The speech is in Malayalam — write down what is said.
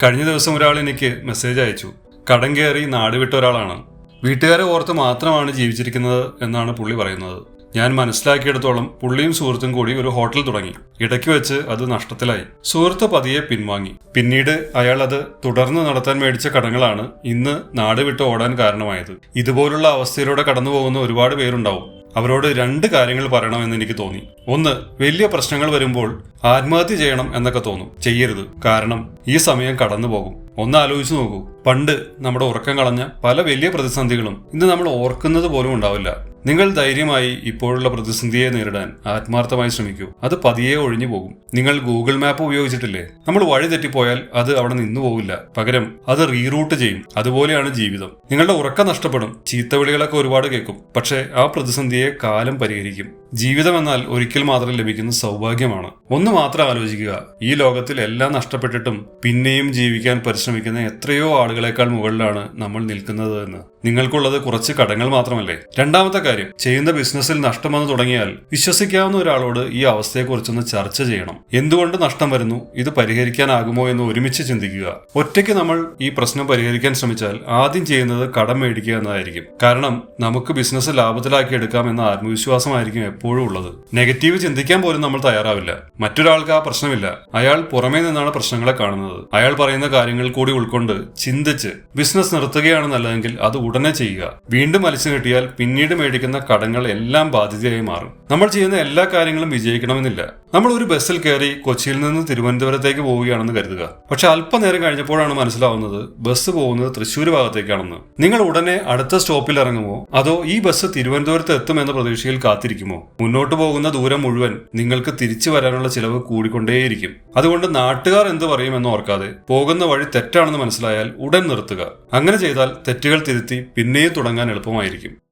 കഴിഞ്ഞ ദിവസം ഒരാൾ എനിക്ക് മെസ്സേജ് അയച്ചു. കടം കയറി നാട് വിട്ട ഒരാളാണ്. വീട്ടുകാരെ ഓർത്ത് മാത്രമാണ് ജീവിച്ചിരിക്കുന്നത് എന്നാണ് പുള്ളി പറയുന്നത്. ഞാൻ മനസ്സിലാക്കിയെടുത്തോളം പുള്ളിയും സുഹൃത്തും കൂടി ഒരു ഹോട്ടൽ തുടങ്ങി. ഇടയ്ക്ക് വെച്ച് അത് നഷ്ടത്തിലായി. സുഹൃത്ത് പതിയെ പിൻവാങ്ങി. പിന്നീട് അയാൾ അത് തുടർന്ന് നടത്താൻ മേടിച്ച കടങ്ങളാണ് ഇന്ന് നാട് വിട്ട് ഓടാൻ കാരണമായത്. ഇതുപോലുള്ള അവസ്ഥയിലൂടെ കടന്നു പോകുന്ന ഒരുപാട് പേരുണ്ടാവും. അവരോട് രണ്ട് കാര്യങ്ങൾ പറയണമെന്ന് എനിക്ക് തോന്നി. ഒന്ന്, വലിയ പ്രശ്നങ്ങൾ വരുമ്പോൾ ആത്മഹത്യ ചെയ്യണം എന്നൊക്കെ തോന്നും. ചെയ്യരുത്. കാരണം ഈ സമയം കടന്നു പോകും. ഒന്ന് ആലോചിച്ചു നോക്കൂ. പണ്ട് നമ്മുടെ ഉറക്കം കളഞ്ഞ പല വലിയ പ്രതിസന്ധികളും ഇന്ന് നമ്മൾ ഓർക്കുന്നത് പോലും ഉണ്ടാവില്ല. നിങ്ങൾ ധൈര്യമായി ഇപ്പോഴുള്ള പ്രതിസന്ധിയെ നേരിടാൻ ആത്മാർത്ഥമായി ശ്രമിക്കൂ. അത് പതിയെ ഒഴിഞ്ഞു പോകും. നിങ്ങൾ ഗൂഗിൾ മാപ്പ് ഉപയോഗിച്ചിട്ടില്ലേ? നമ്മൾ വഴി തെറ്റിപ്പോയാൽ അത് അവിടെ നിന്നു പോവില്ല. പകരം അത് റീറൂട്ട് ചെയ്യും. അതുപോലെയാണ് ജീവിതം. നിങ്ങളുടെ ഉറക്കം നഷ്ടപ്പെടും. ചീത്തവിളികളൊക്കെ ഒരുപാട് കേൾക്കും. പക്ഷേ ആ പ്രതിസന്ധിയെ കാലം പരിഹരിക്കും. ജീവിതം എന്നാൽ ഒരിക്കൽ മാത്രം ലഭിക്കുന്ന സൗഭാഗ്യമാണ്. ഒന്ന് മാത്രം ആലോചിക്കുക. ഈ ലോകത്തിൽ എല്ലാം നഷ്ടപ്പെട്ടിട്ടും പിന്നെയും ജീവിക്കാൻ പരിശ്രമിക്കുന്ന എത്രയോ ആളുകളെക്കാൾ മുകളിലാണ് നമ്മൾ നിൽക്കുന്നത് എന്ന്. നിങ്ങൾക്കുള്ളത് കുറച്ച് കടങ്ങൾ മാത്രമല്ലേ? രണ്ടാമത്തെ കാര്യം, ചെയ്യുന്ന ബിസിനസ്സിൽ നഷ്ടം വന്നു തുടങ്ങിയാൽ വിശ്വസിക്കാവുന്ന ഒരാളോട് ഈ അവസ്ഥയെക്കുറിച്ചൊന്ന് ചർച്ച ചെയ്യണം. എന്തുകൊണ്ട് നഷ്ടം വരുന്നു, ഇത് പരിഹരിക്കാനാകുമോ എന്ന് ഒരുമിച്ച് ചിന്തിക്കുക. ഒറ്റയ്ക്ക് നമ്മൾ ഈ പ്രശ്നം പരിഹരിക്കാൻ ശ്രമിച്ചാൽ ആദ്യം ചെയ്യുന്നത് കടം മേടിക്കുക എന്നതായിരിക്കും. കാരണം നമുക്ക് ബിസിനസ് ലാഭത്തിലാക്കി എടുക്കാം എന്ന ആത്മവിശ്വാസമായിരിക്കും എപ്പോഴും ഉള്ളത്. നെഗറ്റീവ് ചിന്തിക്കാൻ പോലും നമ്മൾ തയ്യാറാവില്ല. മറ്റൊരാൾക്ക് ആ പ്രശ്നമില്ല. അയാൾ പുറമേ നിന്നാണ് പ്രശ്നങ്ങളെ കാണുന്നത്. അയാൾ പറയുന്ന കാര്യങ്ങൾ കൂടി ഉൾക്കൊണ്ട് ചിന്തിച്ച് ബിസിനസ് നിർത്തുകയാണ് നല്ലതെങ്കിൽ അത് ഉടനെ ചെയ്യുക. വീണ്ടും വലിച്ചു കിട്ടിയാൽ പിന്നീട് മേടിക്കുന്ന കടങ്ങൾ എല്ലാം ബാധ്യതയായി മാറും. നമ്മൾ ചെയ്യുന്ന എല്ലാ കാര്യങ്ങളും വിജയിക്കണമെന്നില്ല. നമ്മൾ ഒരു ബസ്സിൽ കയറി കൊച്ചിയിൽ നിന്ന് തിരുവനന്തപുരത്തേക്ക് പോവുകയാണെന്ന് കരുതുക. പക്ഷെ അല്പനേരം കഴിഞ്ഞപ്പോഴാണ് മനസ്സിലാവുന്നത് ബസ് പോകുന്നത് തൃശ്ശൂർ ഭാഗത്തേക്കാണെന്ന്. നിങ്ങൾ ഉടനെ അടുത്ത സ്റ്റോപ്പിൽ ഇറങ്ങുമോ, അതോ ഈ ബസ് തിരുവനന്തപുരത്ത് എത്തുമെന്ന പ്രതീക്ഷയിൽ കാത്തിരിക്കുമോ? മുന്നോട്ട് പോകുന്ന ദൂരം മുഴുവൻ നിങ്ങൾക്ക് തിരിച്ചു വരാനുള്ള ചിലവ് കൂടിക്കൊണ്ടേയിരിക്കും. അതുകൊണ്ട് നാട്ടുകാർ എന്ത് പറയുമെന്ന് ഓർക്കാതെ പോകുന്ന വഴി തെറ്റാണെന്ന് മനസ്സിലായാൽ ഉടൻ നിർത്തുക. അങ്ങനെ ചെയ്താൽ തെറ്റുകൾ തിരുത്തി പിന്നെയും തുടങ്ങാൻ എളുപ്പമായിരിക്കും.